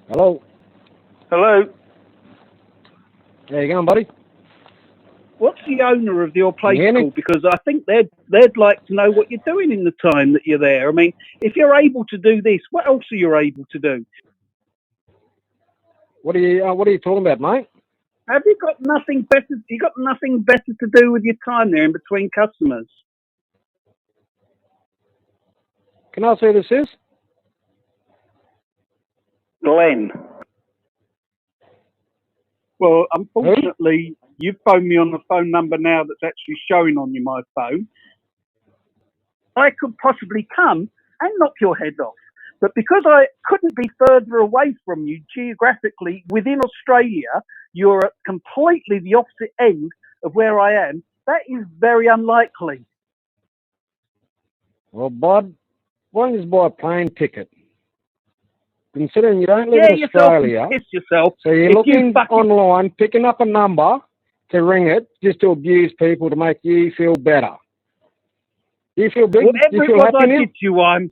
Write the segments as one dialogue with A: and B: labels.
A: Hello.
B: Hello.
A: How you going, buddy?
B: What's the owner of your place
A: Can you hear me?
B: called? Because I think they'd like to know what you're doing in the time that you're there. I mean, if you're able to do this, what else are you able to do?
A: What are you talking about, mate?
B: Have you got nothing better? You got nothing better to do with your time there in between customers?
A: Can I see who this is?
B: Glenn. Well, unfortunately, you've phoned me on the phone number now that's actually showing on my phone. I could possibly come and knock your head off. But because I couldn't be further away from you geographically within Australia, you're at completely the opposite end of where I am. That is very unlikely.
A: Well, bud, why don't you just buy a plane ticket? Considering you don't live in Australia,
B: piss yourself.
A: so you're looking online, picking up a number to ring it just to abuse people to make you feel better. Do you feel big?
B: Whatever
A: Do you feel
B: it was
A: happy
B: I
A: now?
B: did to you, I'm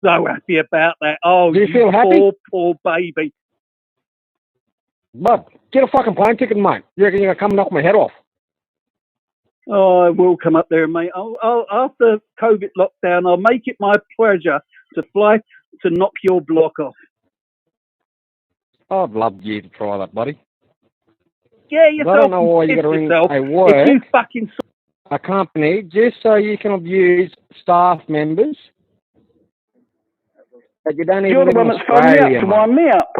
B: so happy about that. Oh,
A: Do you feel happy?
B: Poor baby.
A: Bud, get a fucking plane ticket, mate. You reckon you're going to come knock my head off?
B: Oh, I will come up there, mate. After COVID lockdown, I'll make it my pleasure to fly to knock your block off.
A: I'd love you to try that, buddy.
B: Yeah, yourself.
A: I don't know why you got to ring a work,
B: if you fucking
A: a company, just so you can abuse staff members. But you don't even
B: You're the
A: live
B: one
A: in
B: that's phoned me up to wind me up.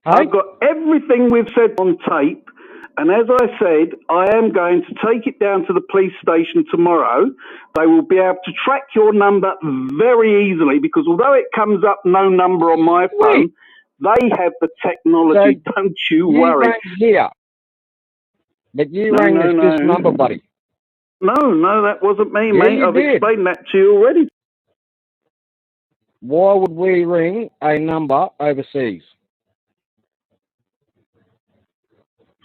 A: Hey?
B: I've got everything we've said on tape, and as I said, I am going to take it down to the police station tomorrow. They will be able to track your number very easily because although it comes up no number on my phone, they have the technology. So don't you worry.
A: Rang here. But you rang this number, buddy.
B: No, that wasn't me,
A: yeah,
B: mate. I've explained that to you already.
A: Why would we ring a number overseas?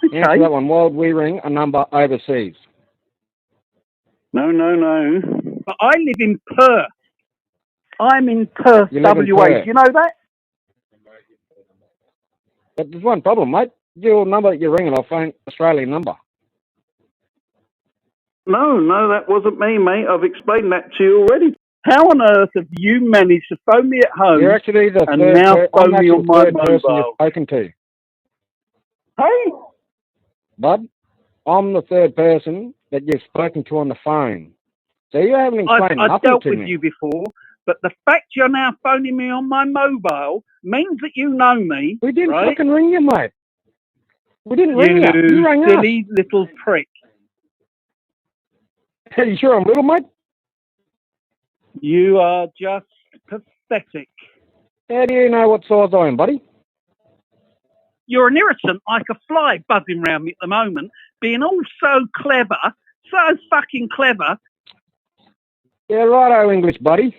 B: Okay.
A: Answer that one. Why would we ring a number overseas?
B: No. But I live in Perth. I'm in Perth, WA. Do you know that?
A: But there's one problem, mate. Your number that you're ringing off ain't Australian number. No,
B: that wasn't me, mate. I've explained that to you already. How on earth have you managed to phone me at home?
A: You're actually the
B: and now phone me on my
A: person
B: mobile?
A: you've spoken to.
B: Hey?
A: Bud, I'm the third person that you've spoken to on the phone. So you haven't explained nothing to me. I've dealt with
B: you before, but the fact you're now phoning me on my mobile means that you know me.
A: We didn't
B: right?
A: fucking ring you, mate. We didn't ring you. You rang us.
B: You silly little prick.
A: Are you sure I'm little, mate?
B: You are just pathetic.
A: How do you know what size I am, buddy?
B: You're an irritant like a fly buzzing around me at the moment, being all so clever, so fucking clever.
A: Yeah, righto, English, buddy.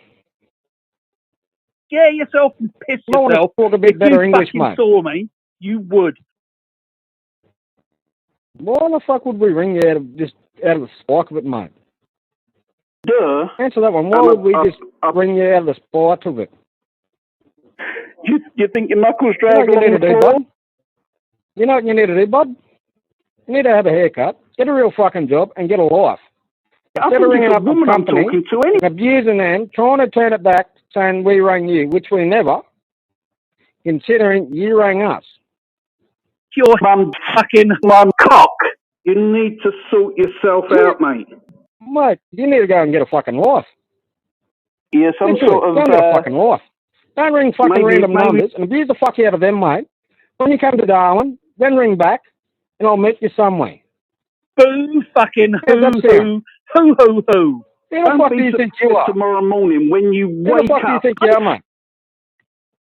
B: Yeah, yourself and piss yourself.
A: Talk a bit better English, mate.
B: If you saw me, you would.
A: Why the fuck would we ring you out of the spike of it, mate?
B: Duh.
A: Answer that one. Why would we just ring you out of the spike of it?
B: You think your knuckles drag along the floor?
A: Bud? You know what you need to do, bud? You need to have a haircut, get a real fucking job, and get a life. Instead of ringing up a company and abusing them, trying to turn it back, saying we rang you, which we never, considering you rang us.
B: Your fucking cock. You need to sort yourself out, mate.
A: Mate, you need to go and get a fucking life.
B: Yeah, some sort of...
A: Go and get a fucking life. Don't ring fucking random numbers and abuse the fuck out of them, mate. When you come to Darwin, then ring back and I'll meet you somewhere.
B: Boo fucking hoo. Who?
A: Who the fuck do you think you are?
B: Tomorrow morning when you wake up.
A: Who the fuck do you think you are, mate?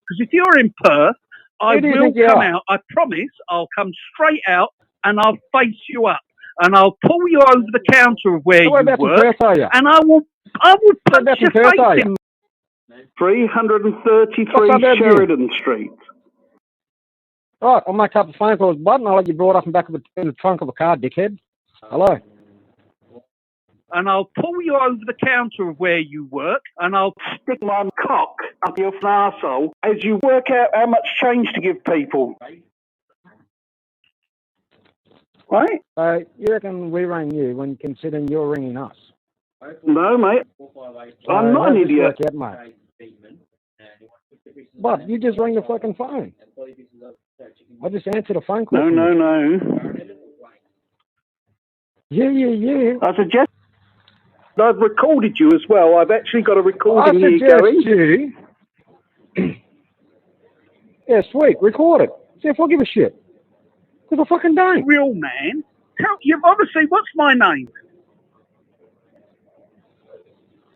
B: Because if you're in Perth, I will come out. I promise I'll come straight out and I'll face you up. And I'll pull you over the counter of where you work. And I will punch your face in. 333 Sheridan Street.
A: Right, I'll make up the phone calls, bud, and I'll let you brought up and back in the trunk of a car, dickhead. Hello.
B: and I'll pull you over the counter of where you work, and I'll stick my cock up your arsehole as you work out how much change to give people. Right?
A: You reckon we rang you when considering you're ringing us?
B: No, mate. I'm not an idiot.
A: Out, mate? But you just rang the fucking phone. I just answered a phone call.
B: No.
A: Yeah.
B: I suggest I've recorded you as well. I've actually got a recording here going.
A: Yeah, sweet. Record it. See if I give a shit. Because I fucking don't.
B: Real man. You've obviously, what's my name?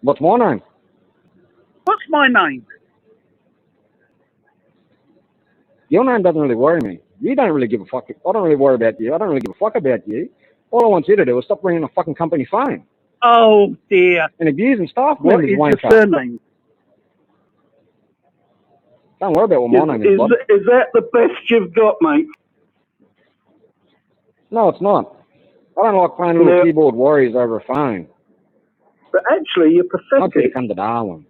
A: What's my name?
B: What's my name?
A: Your name doesn't really worry me. You don't really give a fuck. I don't really worry about you. I don't really give a fuck about you. All I want you to do is stop ringing the fucking company phone.
B: Oh, dear.
A: And abusing staff
B: What
A: members.
B: is your surname?
A: Don't worry about what my name is, bud.
B: Is that the best you've got, mate?
A: No, it's not. I don't like playing little keyboard warriors over a phone.
B: But actually, you're pathetic.
A: I could have come to Darwin.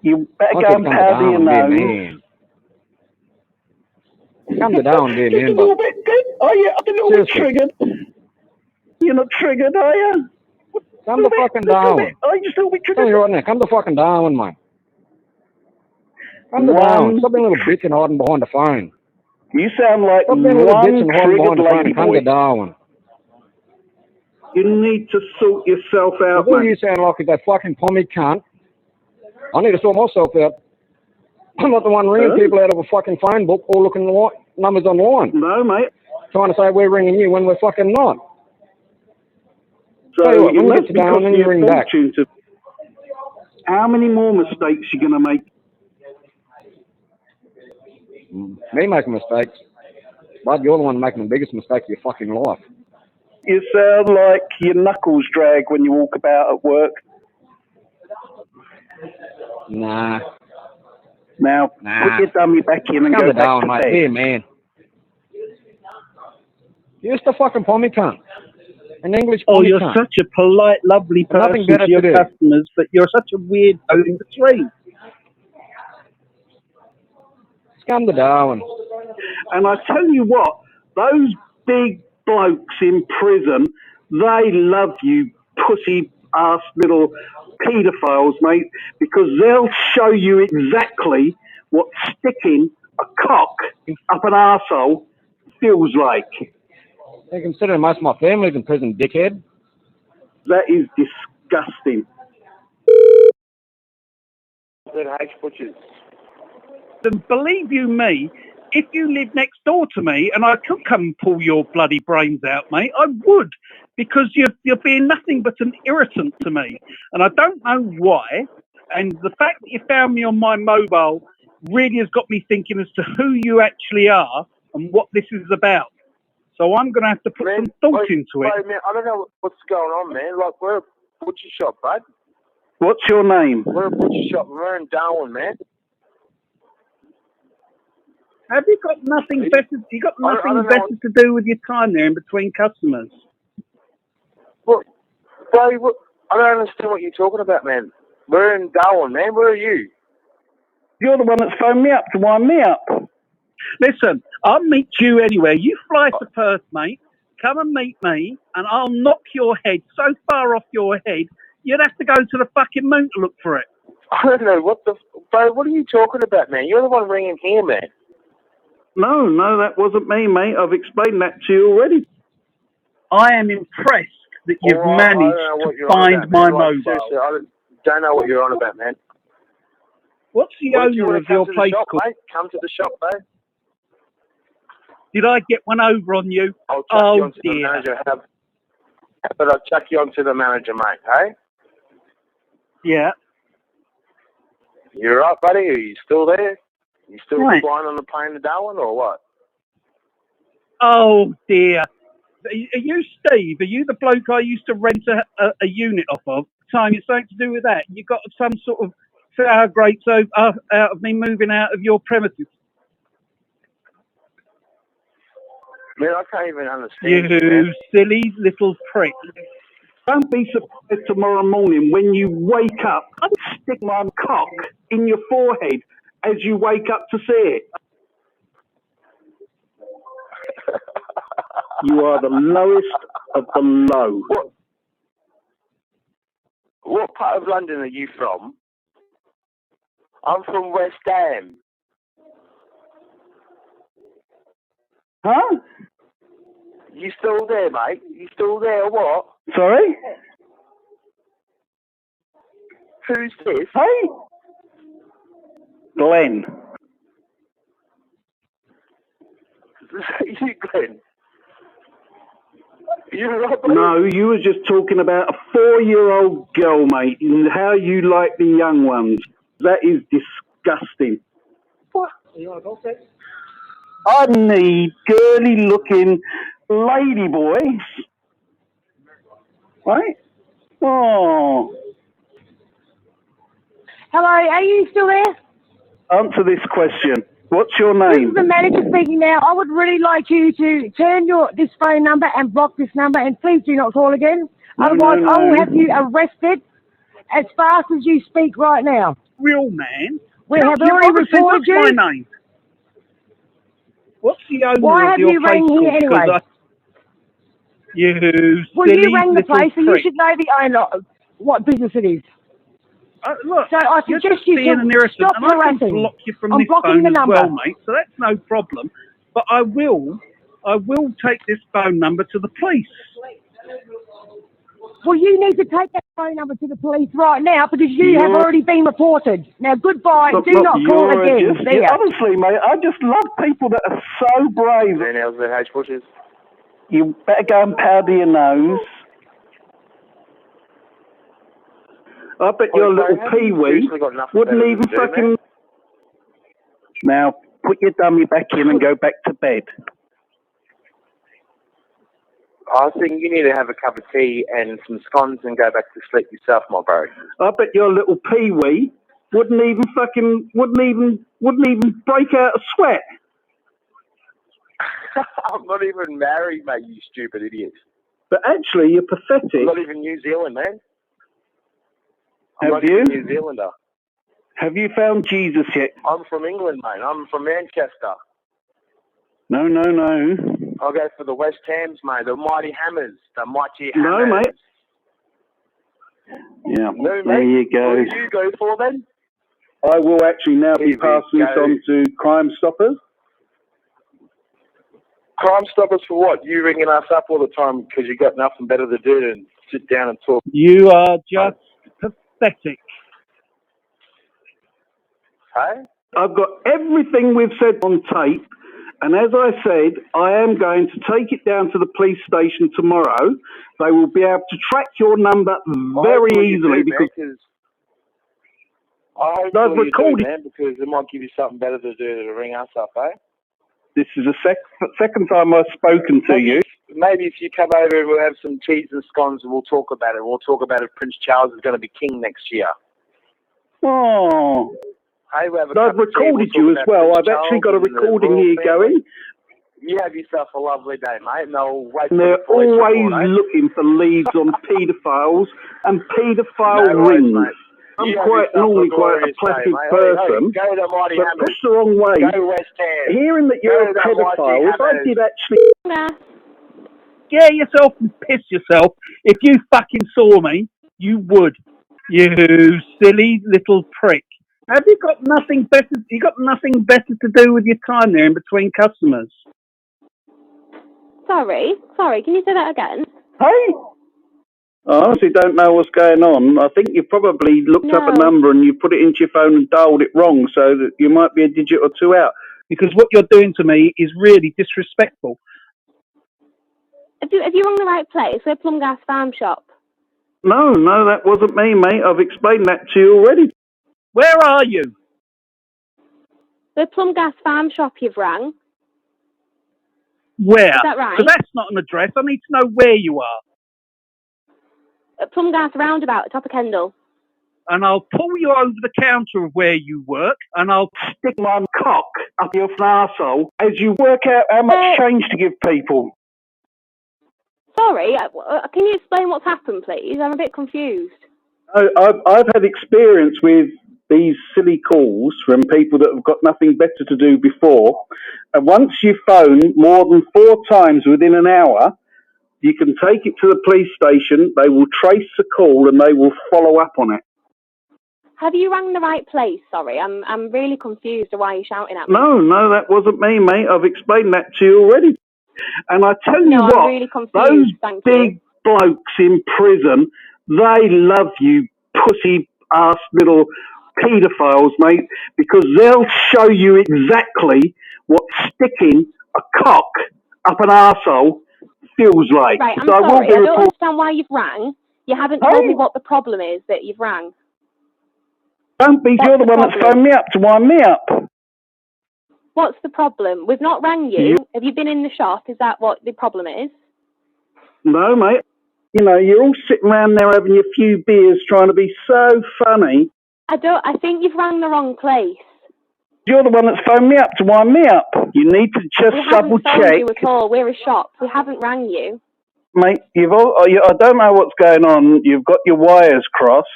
B: You better go and powder your nose.
A: Come to Darwin, be a man,
B: Just a little bit, are you? I'm a little bit triggered. You're not triggered, are you?
A: Come to fucking Darwin.
B: Are you just a little bit triggered?
A: Tell you right now, come to fucking Darwin, mate. Come to Darwin. Stop being a little bitch and hiding behind the phone.
B: You sound like
A: Stop being a little bitch and hiding behind the phone and come to Darwin.
B: You need to sort yourself out,
A: mate. You sound like that fucking pommy cunt. I need to sort myself out. I'm not the one ringing people out of a fucking phone book or looking at numbers online.
B: No, mate.
A: Trying to say we're ringing you when we're fucking not.
B: So
A: tell you what,
B: it
A: when you get to Darwin, then you ring back. How
B: many more mistakes are you going to make?
A: Me making mistakes? Bud, you're the one making the biggest mistake of your fucking life.
B: You sound like your knuckles drag when you walk about at work.
A: Nah.
B: Now, put your dummy back in and go back to
A: mate.
B: bed.
A: Here, man. You're just a fucking pommy cunt. An English pommy
B: cunt.
A: Cunt.
B: Such a polite, lovely person to your customers, but you're such a weirdo in between.
A: Come to Darwin.
B: And I tell you what, those big blokes in prison, they love you pussy-ass little paedophiles, mate, because they'll show you exactly what sticking a cock up an arsehole feels like.
A: They consider most of my family's in prison, dickhead.
B: That is disgusting. And believe you me, if you lived next door to me and I could come and pull your bloody brains out, mate, I would, because you're being nothing but an irritant to me. And I don't know why. And the fact that you found me on my mobile really has got me thinking as to who you actually are and what this is about. So I'm going to have to put some thought into it.
C: Man, I don't know what's going on, man. Like, we're a butcher shop, bud.
B: What's your name?
C: We're a butcher shop. We're in Darwin, man.
B: Have you got nothing better? You got nothing better to do with your time there in between customers?
C: Well, bro, I don't understand what you're talking about, man. We're in Darwin, man. Where are you?
B: You're the one that's phoned me up to wind me up. Listen, I'll meet you anywhere. You fly to Perth, mate. Come and meet me, and I'll knock your head so far off your head, you'd have to go to the fucking moon to look for it.
C: I don't know. Bro, what are you talking about, man? You're the one ringing here, man.
B: No, that wasn't me, mate. I've explained that to you already. I am impressed that you've managed to find my mobile.
C: Seriously, I don't know what you're on about, man.
B: What's the owner of your place called?
C: Mate? Come to the shop, mate.
B: Did I get one over on you?
C: I'll chuck you onto the manager. But I'll chuck you onto the manager, mate, hey?
B: Yeah.
C: You right, buddy? Are you still there? You still flying on the plane to Darwin or what?
B: Oh, dear. Are you Steve? Are you the bloke I used to rent a unit off of? Time, it's something to do with that. You got some sort of sour grapes out of me moving out of your premises.
C: Man, I can't even understand you,
B: You silly little prick. Don't be surprised tomorrow morning when you wake up. I'd stick my cock in your forehead as you wake up to see it. You are the lowest of the low.
C: What part of London are you from? I'm from West Ham.
B: Huh?
C: You still there, mate? You still there or what?
B: Sorry?
C: Who's this?
B: Hey? Glenn.
C: You, Glenn? You Robert?
B: No, you were just talking about a 4-year-old girl, mate, and how you like the young ones. That is disgusting.
C: What?
B: I need girly-looking lady boys. Right? Oh.
D: Hello, are you still there?
B: Answer this question. What's your
D: This
B: name?
D: is the manager speaking now. I would really like you to turn this phone number and block this number, and please do not call again. Otherwise, I will have you arrested as fast as you speak right now.
B: Real man?
D: We have already reported you.
B: What's my name? What's the owner
D: Why
B: of
D: have
B: your
D: you
B: place
D: rang here
B: called?
D: anyway? Well,
B: silly
D: you rang the
B: little
D: place, so you
B: prick.
D: should know the owner, what business it is.
B: Look,
D: So I
B: you're
D: suggest
B: just
D: you
B: being an irritant,
D: stop
B: and I can
D: harassing.
B: block you from
D: I'm
B: this
D: blocking
B: phone
D: the
B: as
D: number.
B: well, mate, so that's no problem. But I will take this phone number to the police.
D: Well, you need to take that phone number to the police right now because you have already been reported. Now, goodbye. Do not call again. See ya.
B: Honestly, mate, I just love people that are so brave.
C: And LZH bushes.
B: You better go and powder your nose. I bet your little peewee wouldn't even fucking... Now, put your dummy back in and go back to bed.
C: I think you need to have a cup of tea and some scones and go back to sleep yourself, my bro.
B: I bet your little peewee wouldn't even break out a sweat.
C: I'm not even married, mate, you stupid idiot.
B: But actually, you're pathetic.
C: I'm not even New Zealand, man.
B: Have you?
C: New Zealander.
B: Have you found Jesus yet?
C: I'm from England, mate. I'm from Manchester.
B: No.
C: I'll go for the West Hams, mate. The Mighty Hammers. The Mighty Hammers.
B: No, mate. Yeah,
C: no, mate.
B: There you go.
C: What do you go for, then?
B: I will actually now be passing this on to Crime Stoppers.
C: Crime Stoppers for what? You ringing us up all the time because you got nothing better to do than sit down and talk.
B: You are just pathetic.
C: Hey?
B: I've got everything we've said on tape, and as I said, I am going to take it down to the police station tomorrow. They will be able to track your number very easily because
C: I've recorded, man, because it might give you something better to do to ring us up, eh?
B: This is the second time I've spoken to you.
C: Maybe if you come over and we'll have some cheese and scones and we'll talk about it. We'll talk about if Prince Charles is going to be king next year.
B: Oh.
C: Hey,
B: I've recorded you as well. I've actually got a recording here going.
C: You have yourself a lovely day, mate. And they'll wait
B: They're
C: for the
B: always looking for leads on paedophiles and paedophile rings.
C: Mate.
B: I'm normally quite a placid person,
C: go to Mighty
B: but
C: Hammers.
B: pushed the wrong way.
C: Go West Ham.
B: Hearing that you're a paedophile, if I did actually...
E: Scare yourself and piss yourself. If you fucking saw me, you would. You silly little prick. Have you got nothing better? You got nothing better to do with your time there in between customers?
F: Sorry, can you say that again?
B: Hey? I honestly don't know what's going on. I think you probably looked up a number and you put it into your phone and dialed it wrong so that you might be a digit or two out.
E: Because what you're doing to me is really disrespectful.
F: Have you rung the right place? We're Plum Gas Farm Shop.
B: No, that wasn't me, mate. I've explained that to you already.
E: Where are you?
F: The Plum Gas Farm Shop you've rang.
E: Where?
F: Is that right?
E: Because that's not an address. I need to know where you are.
F: At Plum Gas Roundabout at top of Kendal.
E: And I'll pull you over the counter of where you work, and I'll
B: stick my cock
E: up your arsehole as you work out how much change to give people.
F: Sorry, can you explain what's happened, please? I'm a bit confused.
E: I've had experience with these silly calls from people that have got nothing better to do before. And once you phone more than 4 times within an hour, you can take it to the police station. They will trace the call and they will follow up on it.
F: Have you rang the right place? Sorry, I'm really confused of why you're shouting at me.
E: No, that wasn't me, mate. I've explained that to you already. And I tell you what,
F: I'm really confused.
E: those big blokes in prison, they love you pussy-ass little paedophiles, mate, because they'll show you exactly what sticking a cock up an arsehole feels like.
F: Right, I'm
E: so
F: sorry. I don't understand why you've rang. You haven't told me what the problem is that you've rang.
E: Don't be. You're the one that's phoned me up to wind me up.
F: What's the problem? We've not rang you. Have you been in the shop? Is that what the problem is?
E: No, mate. You know, you're all sitting around there having your few beers trying to be so funny.
F: I think you've rang the wrong place.
E: You're the one that's phoned me up to wind me up. You need to just double check.
F: We haven't phoned you at all. We're a shop. We haven't rang you.
E: Mate, I don't know what's going on. You've got your wires crossed.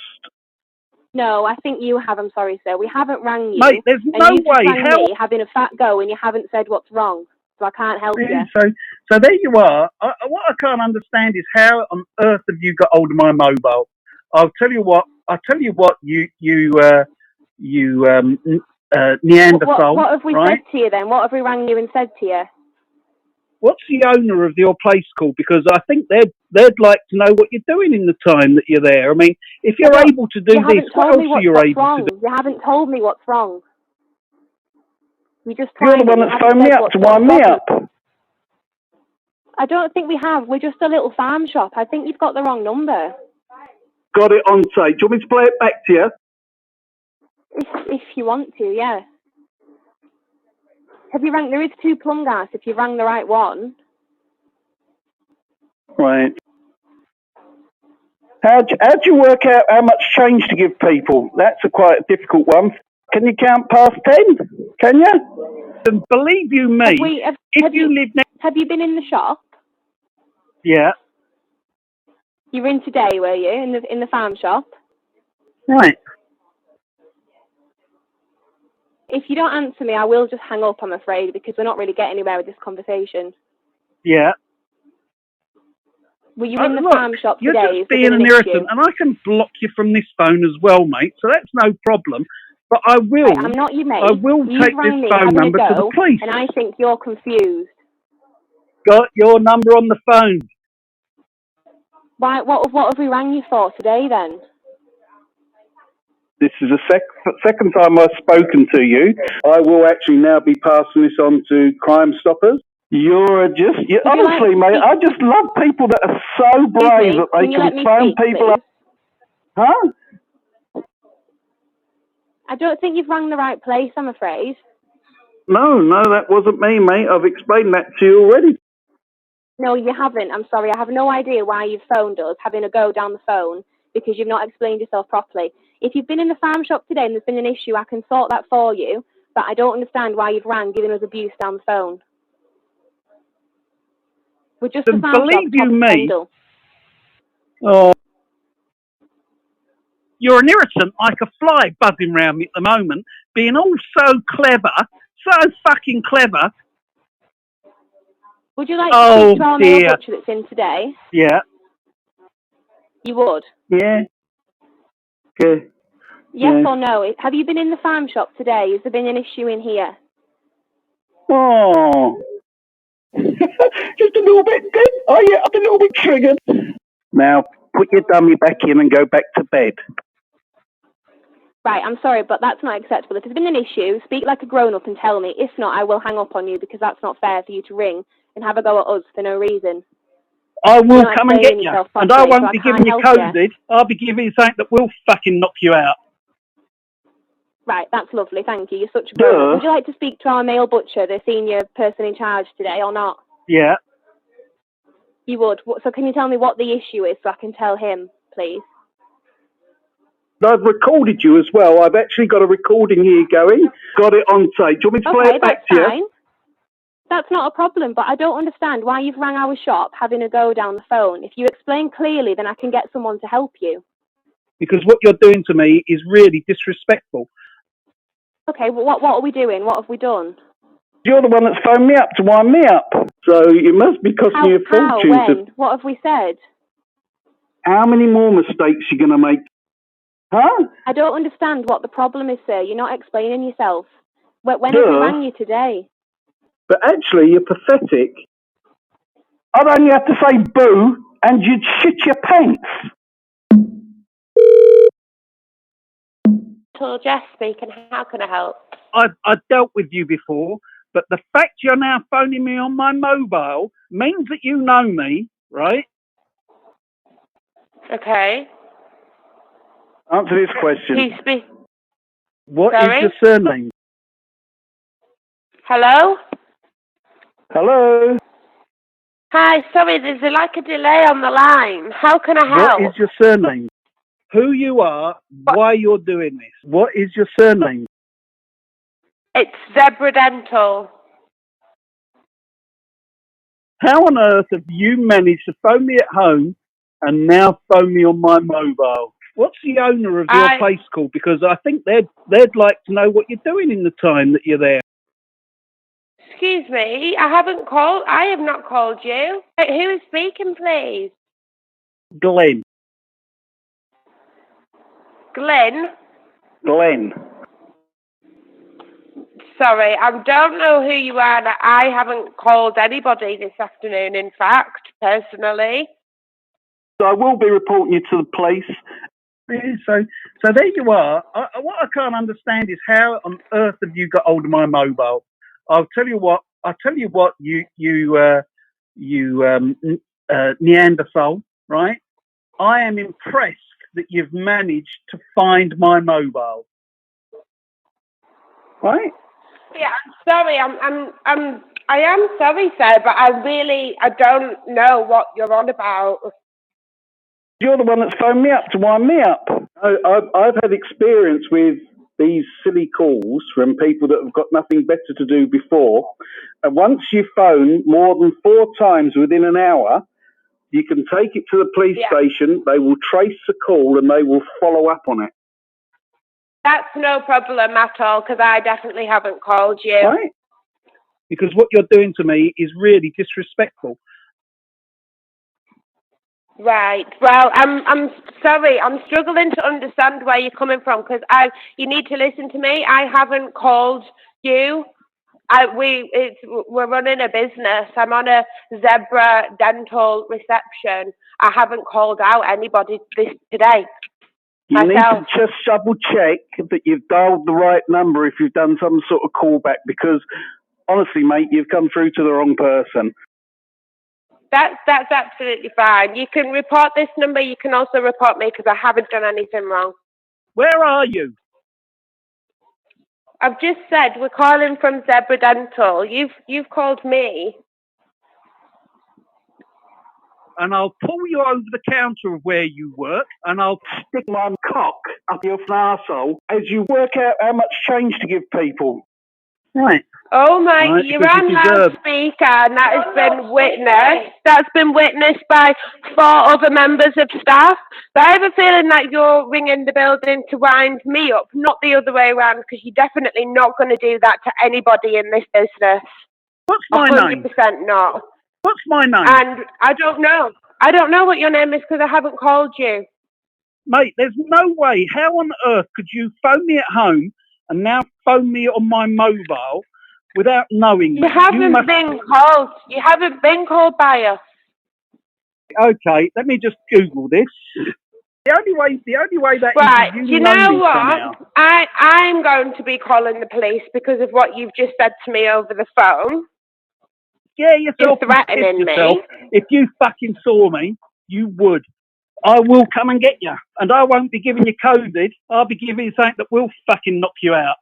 F: No, I think you have. I'm sorry, sir. We haven't rang you.
E: Mate, there's no way.
F: Rang me having a fat go and you haven't said what's wrong. So I can't help you.
E: So there you are. What I can't understand is how on earth have you got hold of my mobile? I'll tell you what, you Neanderthal.
F: What have we
E: right?
F: said to you then? What have we rang you and said to you?
E: What's the owner of your place called? Because I think they'd like to know what you're doing in the time that you're there. I mean, if you're able to do this, what else are you able to do?
F: You haven't told me what's wrong. You're
E: the one that's phoned me up to wind me up.
F: I don't think we have. We're just a little farm shop. I think you've got the wrong number.
E: Got it on tape. Do you want me to play it back to you?
F: If you want to, yeah. Have you rang? There is 2 plum gas if you rang the right one.
E: Right. How'd you work out how much change to give people? That's quite a difficult one. Can you count past 10? Can you? And believe you me,
F: have you been in the shop?
E: Yeah.
F: You were in today, were you, in the farm shop?
E: Right.
F: If you don't answer me, I will just hang up, I'm afraid, because we're not really getting anywhere with this conversation.
E: Yeah.
F: Were you in the farm shop today?
E: You're just being an irritant, and I can block you from this phone as well, mate, so that's no problem. But I will...
F: Right, I'm not your mate.
E: I will take this phone number to the police.
F: And I think you're confused.
E: Got your number on the phone.
F: Why? What have we rang you for today, then?
E: This is the second time I've spoken to you. I will actually now be passing this on to Crime Stoppers. Honestly, mate, I just love people that are so brave that they can phone people up. Huh?
F: I don't think you've rang the right place, I'm afraid.
E: No, that wasn't me, mate. I've explained that to you already.
F: No, you haven't. I'm sorry. I have no idea why you've phoned us, having a go down the phone, because you've not explained yourself properly. If you've been in the farm shop today and there's been an issue, I can sort that for you, but I don't understand why you've rang giving us abuse down the phone. We're just a farm shop.
E: Believe you me. Oh. You're an irritant like a fly buzzing round me at the moment, being all so clever, so fucking clever.
F: Would you like to speak to our male butcher that's in today?
E: Yeah.
F: You would?
E: Yeah. Okay.
F: Yes or no? Have you been in the farm shop today? Has there been an issue in here?
E: Oh. Just a little bit. Oh, yeah, I'm a little bit triggered. Now, put your dummy back in and go back to bed.
F: Right, I'm sorry, but that's not acceptable. If there's been an issue, speak like a grown-up and tell me. If not, I will hang up on you because that's not fair for you to ring and have a go at us for no reason.
E: I will come and get you, and I won't be giving you coded. I'll be giving you something that will fucking knock you out.
F: Right, that's lovely, thank you. You're such a grown-up. Would you like to speak to our male butcher, the senior person in charge today, or not?
E: Yeah.
F: You would. So can you tell me what the issue is so I can tell him, please?
E: I've recorded you as well. I've actually got a recording here going. Got it on tape. Do you want me to play it back to you?
F: That's not a problem, but I don't understand why you've rang our shop having a go down the phone. If you explain clearly, then I can get someone to help you.
E: Because what you're doing to me is really disrespectful.
F: Okay, well, what are we doing? What have we done?
E: You're the one that's phoned me up to wind me up. So it must be costing you a fortune.
F: When? What have we said?
E: How many more mistakes you going to make? Huh?
F: I don't understand what the problem is, sir. You're not explaining yourself. When have we rang you today?
E: But actually, you're pathetic. I'd only have to say boo, and you'd shit your pants.
F: Jess speaking. How can I help?
E: I've dealt with you before, but the fact you're now phoning me on my mobile means that you know me, right?
F: Okay.
E: Answer this question. What
F: Sorry?
E: is your surname?
F: Hello?
E: Hello?
F: Hi, sorry, there's a delay on the line. How can I help?
E: What is your surname? Who you are, why you're doing this. What is your surname?
F: It's Zebra Dental.
E: How on earth have you managed to phone me at home and now phone me on my mobile? What's the owner of your place called? Because I think they'd like to know what you're doing in the time that you're there.
F: Excuse me, I have not called you. Who is speaking, please?
E: Glenn.
F: Glenn?
E: Glenn.
F: Sorry, I don't know who you are. And I haven't called anybody this afternoon, in fact, personally.
E: So I will be reporting you to the police. So there you are. What I can't understand is how on earth have you got hold of my mobile? I'll tell you what, Neanderthal, right? I am impressed that you've managed to find my mobile. Right?
F: Yeah, I'm sorry. I am sorry, sir, but I don't know what you're on about.
E: You're the one that's phoned me up to wind me up. I've had experience with these silly calls from people that have got nothing better to do before. And once you phone more than 4 times within an hour, you can take it to the police station. They will trace the call and they will follow up on it.
F: That's no problem at all, because I definitely haven't called you.
E: Right? Because what you're doing to me is really disrespectful.
F: Right. Well, I'm sorry. I'm struggling to understand where you're coming from, because you need to listen to me. I haven't called you. We're running a business. I'm on a Zebra Dental reception. I haven't called out anybody today.
E: You need to just double check that you've dialed the right number if you've done some sort of callback, because honestly, mate, you've come through to the wrong person.
F: That's absolutely fine. You can report this number. You can also report me, because I haven't done anything wrong.
E: Where are you?
F: I've just said we're calling from Zebra Dental. You've called me.
E: And I'll pull you over the counter of where you work, and I'll stick my cock up your arsehole as you work out how much change to give people. Right.
F: Oh my, you're on loudspeaker, and that has been witnessed. That's been witnessed by 4 other members of staff. But I have a feeling that you're ringing the building to wind me up, not the other way around, because you're definitely not going to do that to anybody in this business.
E: What's my name?
F: 100% not.
E: What's my name?
F: And I don't know. I don't know what your name is, because I haven't called you.
E: Mate, there's no way. How on earth could you phone me at home and now phone me on my mobile without knowing me?
F: You haven't been called. You haven't been called by us.
E: Okay, let me just Google this. The only way that
F: right.
E: is
F: You know what? I'm going to be calling the police because of what you've just said to me over the phone.
E: Yeah, you're
F: threatening me.
E: If you fucking saw me, you would. I will come and get you, and I won't be giving you COVID. I'll be giving you something that will fucking knock you out.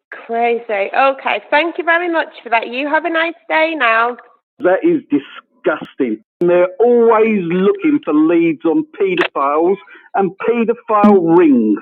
F: Crazy. Okay, thank you very much for that. You have a nice day now.
E: That is disgusting. disgusting. And they're always looking for leads on paedophiles and paedophile rings.